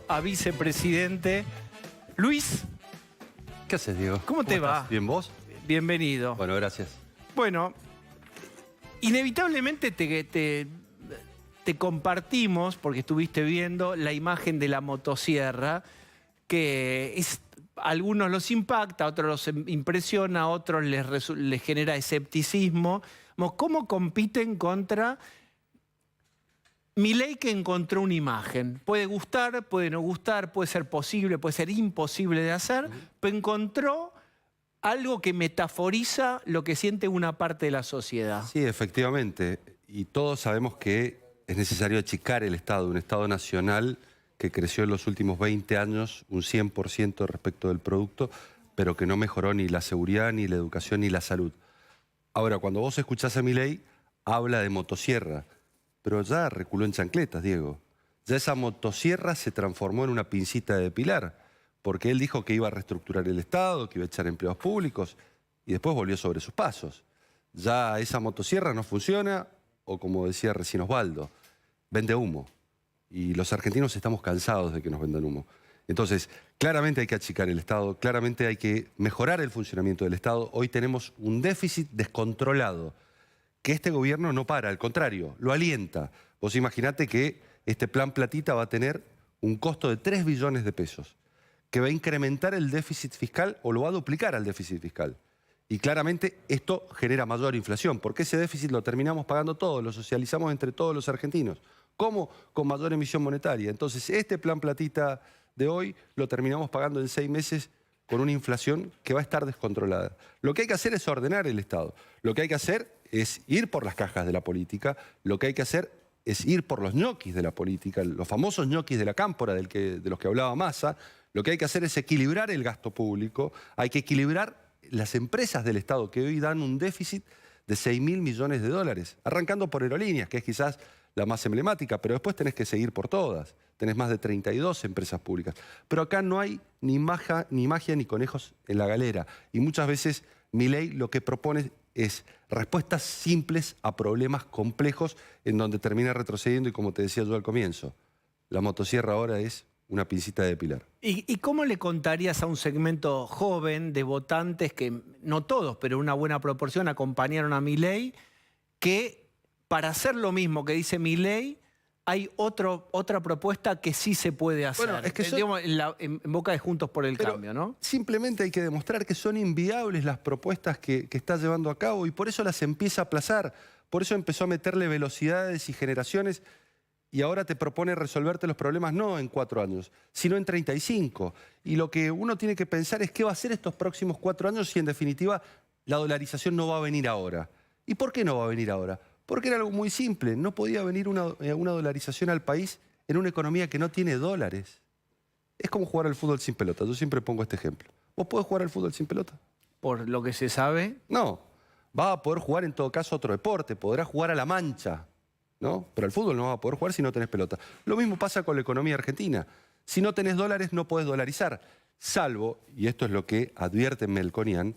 A vicepresidente Luis. ¿Qué haces, Diego? ¿Cómo te va? Estás? ¿Bien vos? Bienvenido. Bueno, gracias. Bueno, inevitablemente te compartimos, porque estuviste viendo la imagen de la motosierra, que a algunos los impacta, a otros los impresiona, a otros les genera escepticismo. ¿Cómo compiten contra Milei, que encontró una imagen? Puede gustar, puede no gustar, puede ser posible, puede ser imposible de hacer, pero encontró algo que metaforiza lo que siente una parte de la sociedad. Sí, efectivamente. Y todos sabemos que es necesario achicar el Estado, un Estado nacional que creció en los últimos 20 años un 100% respecto del producto, pero que no mejoró ni la seguridad, ni la educación, ni la salud. Ahora, cuando vos escuchás a Milei, habla de motosierra, pero ya reculó en chancletas, Diego. Ya esa motosierra se transformó en una pincita de depilar, porque él dijo que iba a reestructurar el Estado, que iba a echar empleados públicos, y después volvió sobre sus pasos. Ya esa motosierra no funciona, o como decía recién Osvaldo, vende humo. Y los argentinos estamos cansados de que nos vendan humo. Entonces, claramente hay que achicar el Estado, claramente hay que mejorar el funcionamiento del Estado. Hoy tenemos un déficit descontrolado, que este gobierno no para, al contrario, lo alienta. Vos imaginate que este plan Platita va a tener un costo de 3 billones de pesos, que va a incrementar el déficit fiscal o lo va a duplicar al déficit fiscal. Y claramente esto genera mayor inflación, porque ese déficit lo terminamos pagando todos, lo socializamos entre todos los argentinos. ¿Cómo? Con mayor emisión monetaria. Entonces, este plan Platita de hoy lo terminamos pagando en 6 meses con una inflación que va a estar descontrolada. Lo que hay que hacer es ordenar el Estado. Lo que hay que hacer es ir por las cajas de la política. Lo que hay que hacer es ir por los ñoquis de la política, los famosos ñoquis de la cámpora de los que hablaba Massa. Lo que hay que hacer es equilibrar el gasto público. Hay que equilibrar las empresas del Estado, que hoy dan un déficit de 6.000 millones de dólares, arrancando por Aerolíneas, que es quizás la más emblemática, pero después tenés que seguir por todas. Tenés más de 32 empresas públicas. Pero acá no hay ni magia ni conejos en la galera. Y muchas veces Milei lo que propone es respuestas simples a problemas complejos, en donde termina retrocediendo, y como te decía yo al comienzo, la motosierra ahora es una pincita de depilar. ¿Y cómo le contarías a un segmento joven de votantes, que no todos, pero una buena proporción, acompañaron a Milei, que para hacer lo mismo que dice Milei hay otra propuesta que sí se puede hacer? Bueno, es que digamos, en boca de Juntos por el Cambio, ¿no? Simplemente hay que demostrar que son inviables las propuestas que está llevando a cabo, y por eso las empieza a aplazar. Por eso empezó a meterle velocidades y generaciones, y ahora te propone resolverte los problemas no en 4 años, sino en 35. Y lo que uno tiene que pensar es qué va a hacer estos próximos 4 años si en definitiva la dolarización no va a venir ahora. ¿Y por qué no va a venir ahora? Porque era algo muy simple. No podía venir una dolarización al país en una economía que no tiene dólares. Es como jugar al fútbol sin pelota. Yo siempre pongo este ejemplo. ¿Vos podés jugar al fútbol sin pelota? Por lo que se sabe. No. Vas a poder jugar en todo caso otro deporte. Podrás jugar a la mancha, ¿no? Pero al fútbol no vas a poder jugar si no tenés pelota. Lo mismo pasa con la economía argentina. Si no tenés dólares no podés dolarizar. Salvo, y esto es lo que advierte Melconian,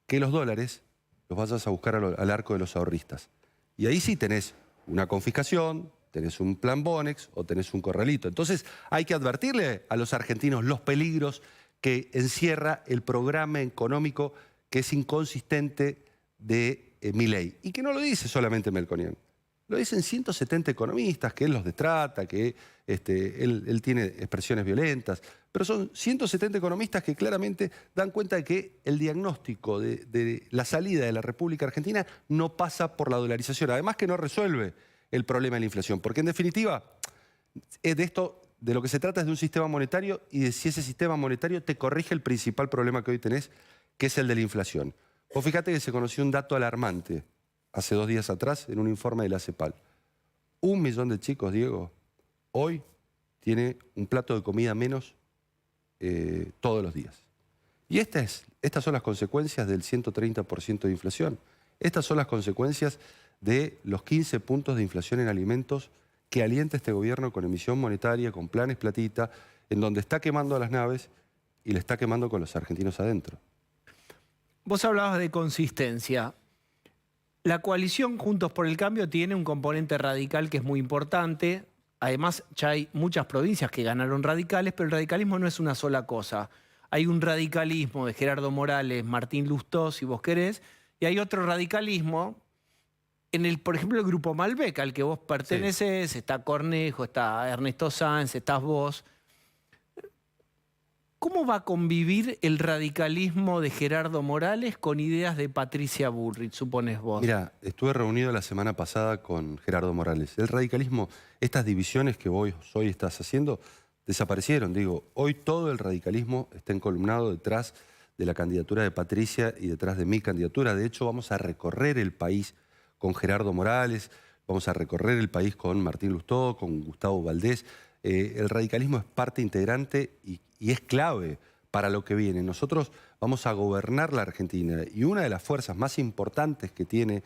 que los dólares los vayas a buscar al arco de los ahorristas. Y ahí sí tenés una confiscación, tenés un plan Bonex o tenés un corralito. Entonces hay que advertirle a los argentinos los peligros que encierra el programa económico, que es inconsistente, de Milei. Y que no lo dice solamente Melconian. Lo dicen 170 economistas, que él los destrata, que él tiene expresiones violentas. Pero son 170 economistas que claramente dan cuenta de que el diagnóstico de la salida de la República Argentina no pasa por la dolarización. Además que no resuelve el problema de la inflación. Porque en definitiva, de lo que se trata es de un sistema monetario, y de si ese sistema monetario te corrige el principal problema que hoy tenés, que es el de la inflación. Vos fíjate que se conoció un dato alarmante hace 2 días atrás en un informe de la CEPAL. 1 millón de chicos, Diego, hoy tiene un plato de comida menos todos los días. Y estas son las consecuencias del 130% de inflación. Estas son las consecuencias de los 15 puntos de inflación en alimentos que alienta este gobierno con emisión monetaria, con planes Platita, en donde está quemando a las naves y le está quemando con los argentinos adentro. Vos hablabas de consistencia. La coalición Juntos por el Cambio tiene un componente radical que es muy importante. además ya hay muchas provincias que ganaron radicales, pero el radicalismo no es una sola cosa. Hay un radicalismo de Gerardo Morales, Martín Lustó, si vos querés, y hay otro radicalismo en el, por ejemplo, el grupo Malbec, al que vos perteneces, está Cornejo, está Ernesto Sáenz, estás vos. ¿Cómo va a convivir el radicalismo de Gerardo Morales con ideas de Patricia Bullrich, supones vos? Mira, estuve reunido la semana pasada con Gerardo Morales. El radicalismo, estas divisiones que vos hoy estás haciendo, desaparecieron. Digo, hoy todo el radicalismo está encolumnado detrás de la candidatura de Patricia y detrás de mi candidatura. De hecho, vamos a recorrer el país con Gerardo Morales, vamos a recorrer el país con Martín Lustó, con Gustavo Valdés. El radicalismo es parte integrante y es clave para lo que viene. Nosotros vamos a gobernar la Argentina y una de las fuerzas más importantes que tiene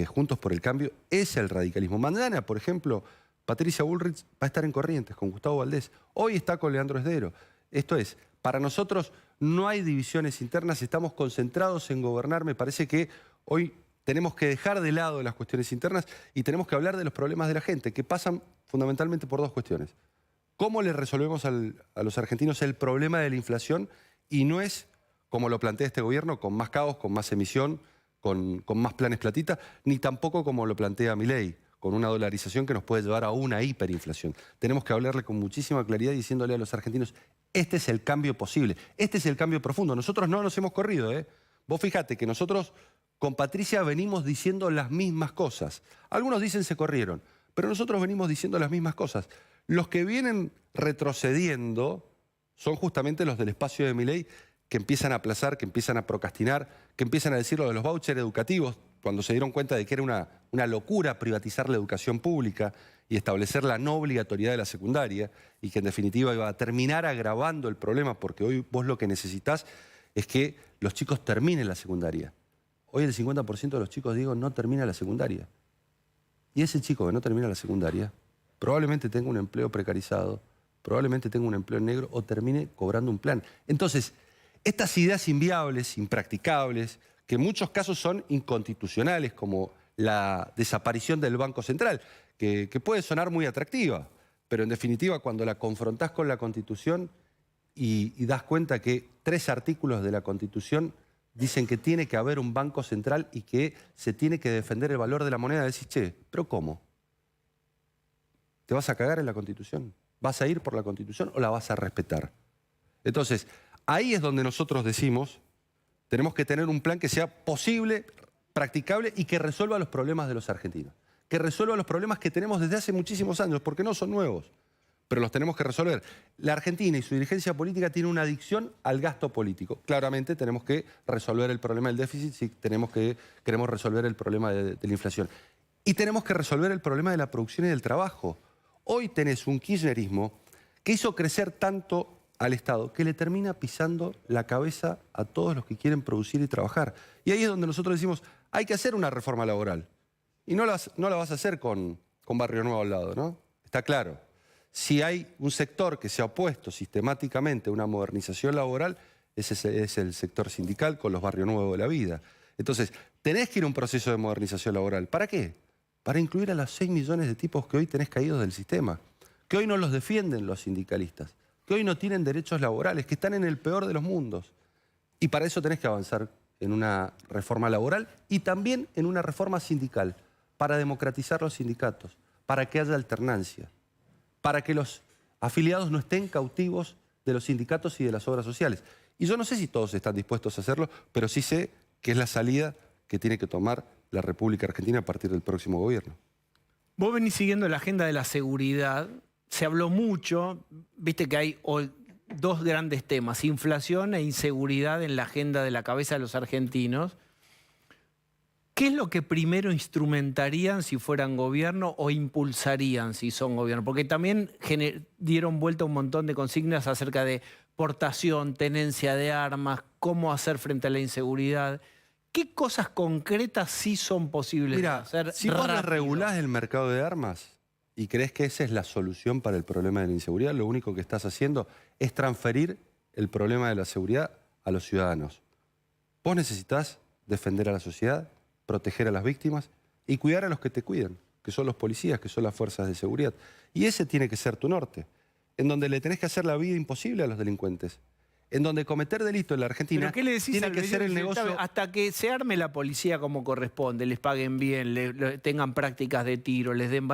Juntos por el Cambio es el radicalismo. Mañana, por ejemplo, Patricia Bullrich va a estar en Corrientes con Gustavo Valdés. Hoy está con Leandro Esdero. Esto es, para nosotros no hay divisiones internas, estamos concentrados en gobernar. Me parece que hoy tenemos que dejar de lado las cuestiones internas y tenemos que hablar de los problemas de la gente, que pasan fundamentalmente por dos cuestiones. ¿Cómo le resolvemos a los argentinos el problema de la inflación? Y no es, como lo plantea este gobierno, con más caos, con más emisión, con más planes platita, ni tampoco como lo plantea Milei, con una dolarización que nos puede llevar a una hiperinflación. Tenemos que hablarle con muchísima claridad diciéndole a los argentinos, este es el cambio posible, este es el cambio profundo. Nosotros no nos hemos corrido, ¿eh? Vos fíjate que nosotros con Patricia venimos diciendo las mismas cosas. Algunos dicen se corrieron, pero nosotros venimos diciendo las mismas cosas. Los que vienen retrocediendo son justamente los del espacio de Milei, que empiezan a aplazar, que empiezan a procrastinar, que empiezan a decir lo de los vouchers educativos, cuando se dieron cuenta de que era una locura privatizar la educación pública y establecer la no obligatoriedad de la secundaria, y que en definitiva iba a terminar agravando el problema, porque hoy vos lo que necesitas es que los chicos terminen la secundaria. Hoy el 50% de los chicos, digo, no termina la secundaria. Y ese chico que no termina la secundaria probablemente tenga un empleo precarizado, probablemente tenga un empleo negro o termine cobrando un plan. Entonces, estas ideas inviables, impracticables, que en muchos casos son inconstitucionales, como la desaparición del Banco Central, que puede sonar muy atractiva, pero en definitiva cuando la confrontás con la Constitución y das cuenta que 3 artículos de la Constitución dicen que tiene que haber un Banco Central y que se tiene que defender el valor de la moneda, decís, che, ¿pero cómo? ¿Te vas a cagar en la Constitución? ¿Vas a ir por la Constitución o la vas a respetar? Entonces, ahí es donde nosotros decimos, tenemos que tener un plan que sea posible, practicable y que resuelva los problemas de los argentinos. Que resuelva los problemas que tenemos desde hace muchísimos años, porque no son nuevos, pero los tenemos que resolver. La Argentina y su dirigencia política tiene una adicción al gasto político. Claramente tenemos que resolver el problema del déficit si queremos resolver el problema de la inflación. Y tenemos que resolver el problema de la producción y del trabajo. Hoy tenés un kirchnerismo que hizo crecer tanto al Estado que le termina pisando la cabeza a todos los que quieren producir y trabajar. Y ahí es donde nosotros decimos, hay que hacer una reforma laboral. Y no la vas a hacer con Barrio Nuevo al lado, ¿no? Está claro. Si hay un sector que se ha opuesto sistemáticamente a una modernización laboral, ese es el sector sindical con los Barrio Nuevo de la vida. Entonces, tenés que ir a un proceso de modernización laboral. ¿Para qué? Para incluir a los 6 millones de tipos que hoy tenés caídos del sistema, que hoy no los defienden los sindicalistas, que hoy no tienen derechos laborales, que están en el peor de los mundos. Y para eso tenés que avanzar en una reforma laboral y también en una reforma sindical, para democratizar los sindicatos, para que haya alternancia, para que los afiliados no estén cautivos de los sindicatos y de las obras sociales. Y yo no sé si todos están dispuestos a hacerlo, pero sí sé que es la salida que tiene que tomar la República Argentina a partir del próximo gobierno. Vos venís siguiendo la agenda de la seguridad. Se habló mucho, viste que hay hoy 2 grandes temas, inflación e inseguridad en la agenda de la cabeza de los argentinos. ¿Qué es lo que primero instrumentarían si fueran gobierno o impulsarían si son gobierno? Porque también dieron vuelta un montón de consignas acerca de portación, tenencia de armas, cómo hacer frente a la inseguridad. ¿Qué cosas concretas sí son posibles de hacer? Si vos no regulás el mercado de armas y crees que esa es la solución para el problema de la inseguridad, lo único que estás haciendo es transferir el problema de la seguridad a los ciudadanos. Vos necesitas defender a la sociedad, proteger a las víctimas y cuidar a los que te cuidan, que son los policías, que son las fuerzas de seguridad. Y ese tiene que ser tu norte, en donde le tenés que hacer la vida imposible a los delincuentes, en donde cometer delito en la Argentina ¿Pero qué le decís tiene al que ser el vecino? negocio... Hasta que se arme la policía como corresponde, les paguen bien, tengan prácticas de tiro, les den...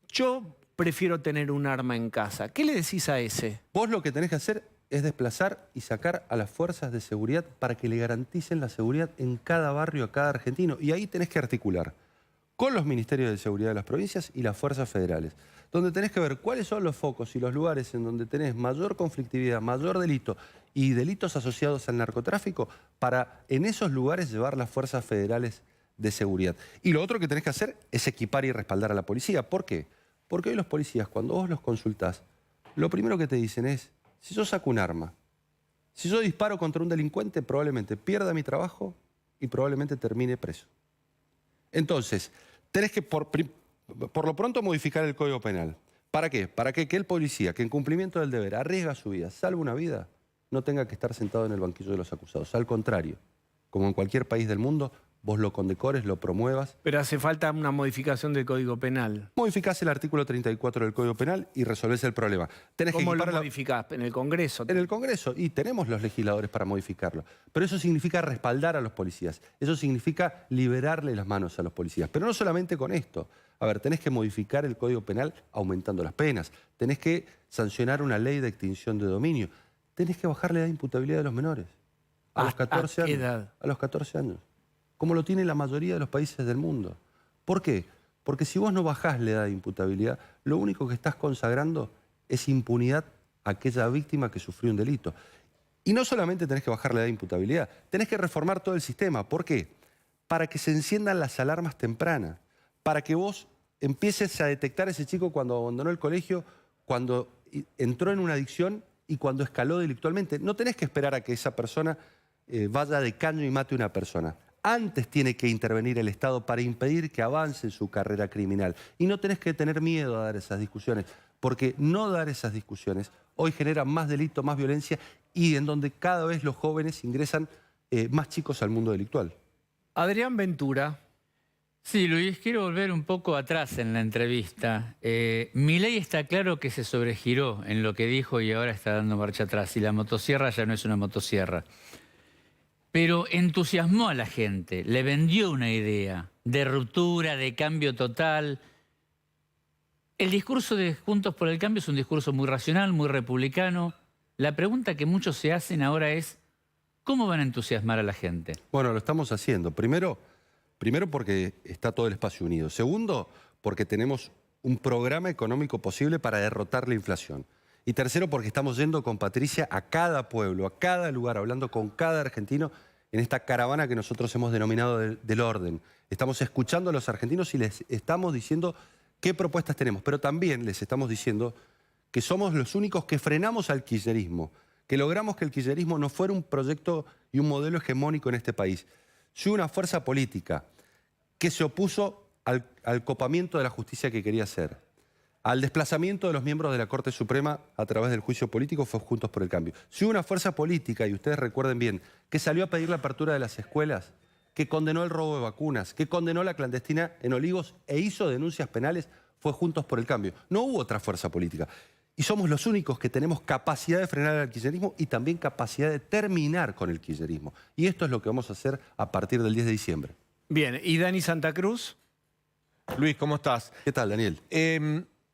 Yo prefiero tener un arma en casa. ¿Qué le decís a ese? Vos lo que tenés que hacer es desplazar y sacar a las fuerzas de seguridad para que le garanticen la seguridad en cada barrio a cada argentino. Y ahí tenés que articular con los ministerios de seguridad de las provincias y las fuerzas federales, donde tenés que ver cuáles son los focos y los lugares en donde tenés mayor conflictividad, mayor delito y delitos asociados al narcotráfico, para en esos lugares llevar las fuerzas federales de seguridad. Y lo otro que tenés que hacer es equipar y respaldar a la policía. ¿Por qué? Porque hoy los policías, cuando vos los consultás, lo primero que te dicen es: si yo saco un arma, si yo disparo contra un delincuente, probablemente pierda mi trabajo y probablemente termine preso. Entonces, tenés que por lo pronto modificar el Código Penal. ¿Para qué? Para que el policía, que en cumplimiento del deber arriesga su vida, salva una vida, no tenga que estar sentado en el banquillo de los acusados. Al contrario, como en cualquier país del mundo, vos lo condecores, lo promuevas. Pero hace falta una modificación del Código Penal. Modificás el artículo 34 del Código Penal y resolvés el problema. ¿Cómo lo modificás? ¿En el Congreso? En el Congreso, y tenemos los legisladores para modificarlo. Pero eso significa respaldar a los policías. Eso significa liberarle las manos a los policías. Pero no solamente con esto. A ver, tenés que modificar el Código Penal aumentando las penas. Tenés que sancionar una ley de extinción de dominio. Tenés que bajar la edad de imputabilidad de los menores. A los 14 años. ¿Qué edad? A los 14 años. Como lo tiene la mayoría de los países del mundo. ¿Por qué? Porque si vos no bajás la edad de imputabilidad, lo único que estás consagrando es impunidad a aquella víctima que sufrió un delito. Y no solamente tenés que bajar la edad de imputabilidad, tenés que reformar todo el sistema. ¿Por qué? Para que se enciendan las alarmas tempranas, para que vos empieces a detectar a ese chico cuando abandonó el colegio, cuando entró en una adicción y cuando escaló delictualmente. No tenés que esperar a que esa persona vaya de caño y mate a una persona. Antes tiene que intervenir el Estado para impedir que avance en su carrera criminal. Y no tenés que tener miedo a dar esas discusiones, porque no dar esas discusiones hoy genera más delito, más violencia, y en donde cada vez los jóvenes ingresan más chicos al mundo delictual. Adrián Ventura. Sí, Luis, quiero volver un poco atrás en la entrevista. Milei está claro que se sobregiró en lo que dijo y ahora está dando marcha atrás. Y la motosierra ya no es una motosierra. Pero entusiasmó a la gente, le vendió una idea de ruptura, de cambio total. El discurso de Juntos por el Cambio es un discurso muy racional, muy republicano. La pregunta que muchos se hacen ahora es: ¿cómo van a entusiasmar a la gente? Bueno, lo estamos haciendo. Primero porque está todo el espacio unido. Segundo, porque tenemos un programa económico posible para derrotar la inflación. Y tercero, porque estamos yendo con Patricia a cada pueblo, a cada lugar, hablando con cada argentino en esta caravana que nosotros hemos denominado del orden. Estamos escuchando a los argentinos y les estamos diciendo qué propuestas tenemos, pero también les estamos diciendo que somos los únicos que frenamos al kirchnerismo, que logramos que el kirchnerismo no fuera un proyecto y un modelo hegemónico en este país. Soy una fuerza política que se opuso al copamiento de la justicia que quería hacer. Al desplazamiento de los miembros de la Corte Suprema a través del juicio político fue Juntos por el Cambio. Si hubo una fuerza política, y ustedes recuerden bien, que salió a pedir la apertura de las escuelas, que condenó el robo de vacunas, que condenó la clandestina en Olivos e hizo denuncias penales, fue Juntos por el Cambio. No hubo otra fuerza política. Y somos los únicos que tenemos capacidad de frenar al kirchnerismo y también capacidad de terminar con el kirchnerismo. Y esto es lo que vamos a hacer a partir del 10 de diciembre. Bien, ¿y Dani Santa Cruz? Luis, ¿cómo estás? ¿Qué tal, Daniel?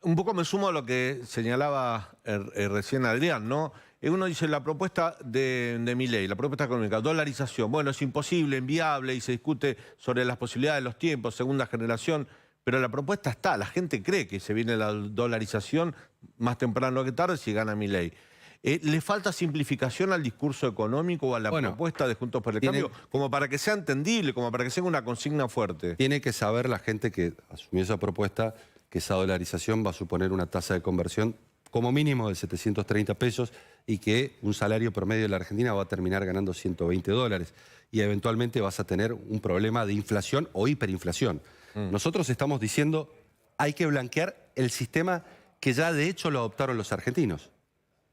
Un poco me sumo a lo que señalaba recién Adrián, ¿no? Uno dice la propuesta de Milei, la propuesta económica, dolarización. Bueno, es imposible, inviable y se discute sobre las posibilidades de los tiempos, segunda generación, pero la propuesta está, la gente cree que se viene la dolarización más temprano que tarde si gana Milei. ¿Le falta simplificación al discurso económico o a la propuesta de Juntos por el Cambio? Como para que sea entendible, como para que sea una consigna fuerte. Tiene que saber la gente que asumió esa propuesta que esa dolarización va a suponer una tasa de conversión como mínimo de 730 pesos y que un salario promedio de la Argentina va a terminar ganando 120 dólares. Y eventualmente vas a tener un problema de inflación o hiperinflación. Nosotros estamos diciendo hay que blanquear el sistema que ya de hecho lo adoptaron los argentinos.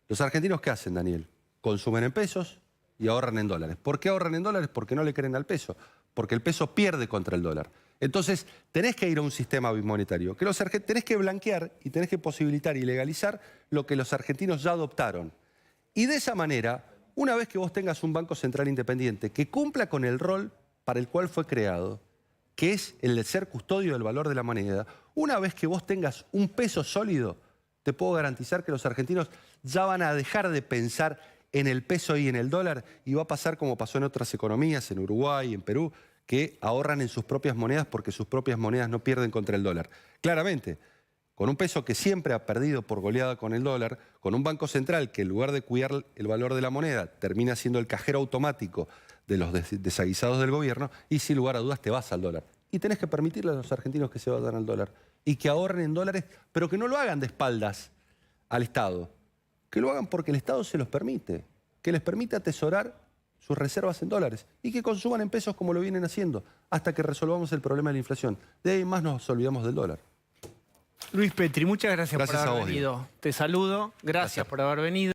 ¿Los argentinos qué hacen, Daniel? Consumen en pesos y ahorran en dólares. ¿Por qué ahorran en dólares? Porque no le creen al peso. Porque el peso pierde contra el dólar. Entonces, tenés que ir a un sistema bimonetario, que tenés que blanquear y tenés que posibilitar y legalizar lo que los argentinos ya adoptaron. Y de esa manera, una vez que vos tengas un Banco Central independiente que cumpla con el rol para el cual fue creado, que es el de ser custodio del valor de la moneda, una vez que vos tengas un peso sólido, te puedo garantizar que los argentinos ya van a dejar de pensar en el peso y en el dólar y va a pasar como pasó en otras economías, en Uruguay, en Perú, que ahorran en sus propias monedas porque sus propias monedas no pierden contra el dólar. Claramente, con un peso que siempre ha perdido por goleada con el dólar, con un Banco Central que en lugar de cuidar el valor de la moneda termina siendo el cajero automático de los desaguisados del gobierno y sin lugar a dudas te vas al dólar. Y tenés que permitirle a los argentinos que se vayan al dólar y que ahorren en dólares, pero que no lo hagan de espaldas al Estado. Que lo hagan porque el Estado se los permite, que les permite atesorar sus reservas en dólares y que consuman en pesos como lo vienen haciendo hasta que resolvamos el problema de la inflación. De ahí en más nos olvidamos del dólar. Luis Petri, muchas gracias por Gracias a haber vos, venido. Te saludo. Gracias por haber venido.